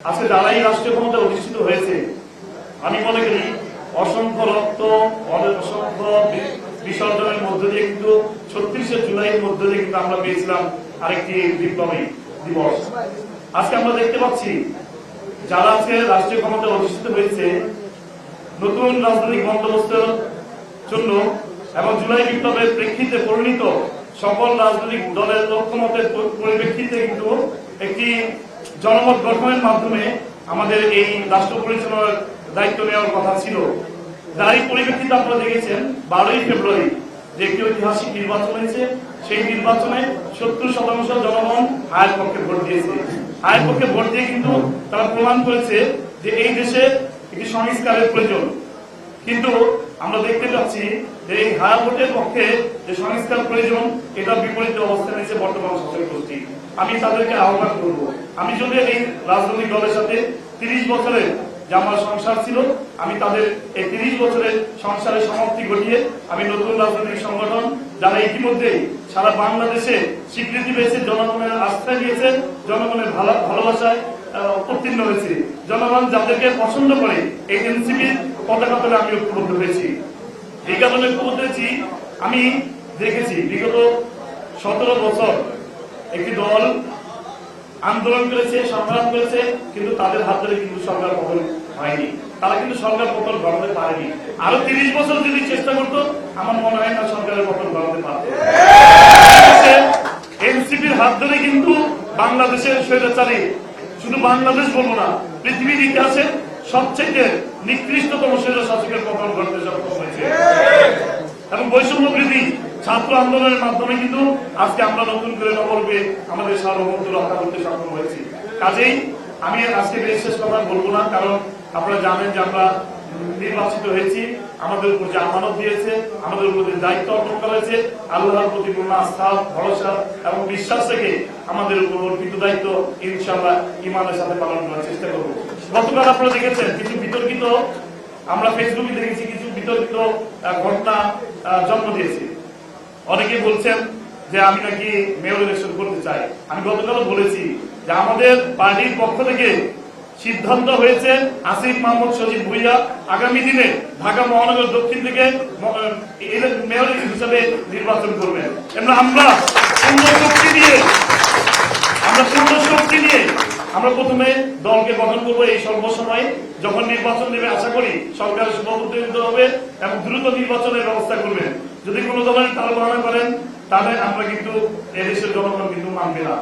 আজকে যারাই রাষ্ট্রীয় ক্ষমতা অধিষ্ঠিত হয়েছে, আমি মনে করি অসংখ্য রক্ত অসংখ্য বিসর্জনের মধ্য দিয়ে কিন্তু 36শে জুলাইয়ের মধ্য দিয়ে কিন্তু আমরা পেয়েছিলাম আরেকটি বিপ্লবী দিবস। আজকে আমরা দেখতে পাচ্ছি যারা আজকে রাষ্ট্রীয় ক্ষমতা অধিষ্ঠিত হয়েছে নতুন রাজনৈতিক বন্দোবস্তের জন্য এবং জুলাই বিপ্লবের প্রেক্ষিতে পরিণত সকল রাজনৈতিক দলের লক্ষ্যমতের পরিপ্রেক্ষিতে কিন্তু একটি জনমত গঠনের মাধ্যমে আমাদের এই রাষ্ট্র পরিচালনার দায়িত্ব নেওয়ার কথা ছিল। যারই পরিপ্রেক্ষিতে আপনারা দেখেছেন 12ই ফেব্রুয়ারি যে একটি ঐতিহাসিক নির্বাচন হয়েছে, সেই নির্বাচনে 70% জনগণ হায়ের পক্ষে ভোট দিয়েছে। হায়ের পক্ষে ভোট দিয়ে কিন্তু তারা প্রমাণ করেছে যে এই দেশে একটি সংস্কারের প্রয়োজন। কিন্তু আমরা দেখতে পাচ্ছি যে এই হায়ার ভোটের পক্ষে যে সংস্কার প্রয়োজন, এটা বিপরীত অবস্থান নিয়েছে বর্তমান শাসক গোষ্ঠী। আমি তাদেরকে আহ্বান করব, আমি যদি এই রাজনৈতিক দলের সাথে 30 বছরের যে আমার সংসার ছিল, আমি তাদের এই 30 বছরের সংসারের সমাপ্তি ঘটিয়ে আমি নতুন রাজনৈতিক সংগঠন যারা ইতিমধ্যে সারা বাংলাদেশে স্বীকৃতি পেয়েছে, জনগণের আস্থা দিয়েছে, জনগণের ভালোবাসায় উত্তীর্ণ হয়েছে, জনগণ যাদেরকে পছন্দ করে এই এনসিপির পতাকা তলে আমি ঐক্যবদ্ধ হয়েছি। এই কারণে ঐক্যবদ্ধ হয়েছি, আমি দেখেছি বিগত 17 বছর একটি দল আন্দোলন করেছে, সংগ্রাম করেছে, কিন্তু তাদের হাত ধরে কিন্তু সরকার পতন হয়নি, তারা কিন্তু সরকার পতন ঘটাতে পারেনি। আরো 30 বছর যদি চেষ্টা করতো, আমার মনে হয় না সরকারের পতন ঘটাতে পারত। এনসিপির হাত ধরে কিন্তু বাংলাদেশের স্বৈরাচারী, শুধু বাংলাদেশ বলবো না, পৃথিবীর ইতিহাসে সবচেয়ে নিকৃষ্টতম স্বৈরশাসকের পতন ঘটতে সক্ষম হয়েছে। এবং বৈষম্য বৃদ্ধি ছাত্র আন্দোলনের মাধ্যমে কিন্তু আজকে আমরা নতুন করে নবরূপে আমাদের সার্বভৌমত্ব রক্ষা করতে সক্ষম হয়েছি। কাজেই আমি আজকে বিশেষ কথা বলবো না, কারণ আপনারা জানেন যে আমরা নির্বাচিত হয়েছি, আমাদের উপর যে আমানত দিয়েছে, আমাদের উপর যে দায়িত্ব অর্পণ করা হয়েছে, আল্লাহর প্রতি পূর্ণ আস্থা, ভরসা এবং বিশ্বাস থেকে আমাদের উপর অর্পিত দায়িত্ব ইনশাআল্লাহ ঈমানের সাথে পালন করার চেষ্টা করব। গতকাল আপনারা দেখেছেন কিছু বিতর্কিত, আমরা ফেসবুকে দেখেছি কিছু বিতর্কিত ঘটনা জন্ম দিয়েছে। অনেকে বলছেন যে আমি নাকি মেয়র ইলেকশন করতে চাই। আমি গতকাল বলেছি যে আমাদের পার্টির পক্ষ থেকে সিদ্ধান্ত হয়েছে আসিফ মাহমুদ সজীব ভুইয়া আগামী দিনে ঢাকা মহানগর দক্ষিণ থেকে মেয়র হিসেবে নির্বাচন করবেন। আমরা পূর্ণ শক্তি দিয়ে আমরা প্রথমে দলকে গঠন করবো। এই স্বল্প সময়ে যখন নির্বাচন দেবে, আশা করি সরকারের শুভবুদ্ধিত হবে এবং দ্রুত নির্বাচনের ব্যবস্থা করবেন। যদি কোনো দলের তালবাহানা করেন, তাহলে আমরা কিন্তু এদেশের জনগণ কিন্তু মানবে না।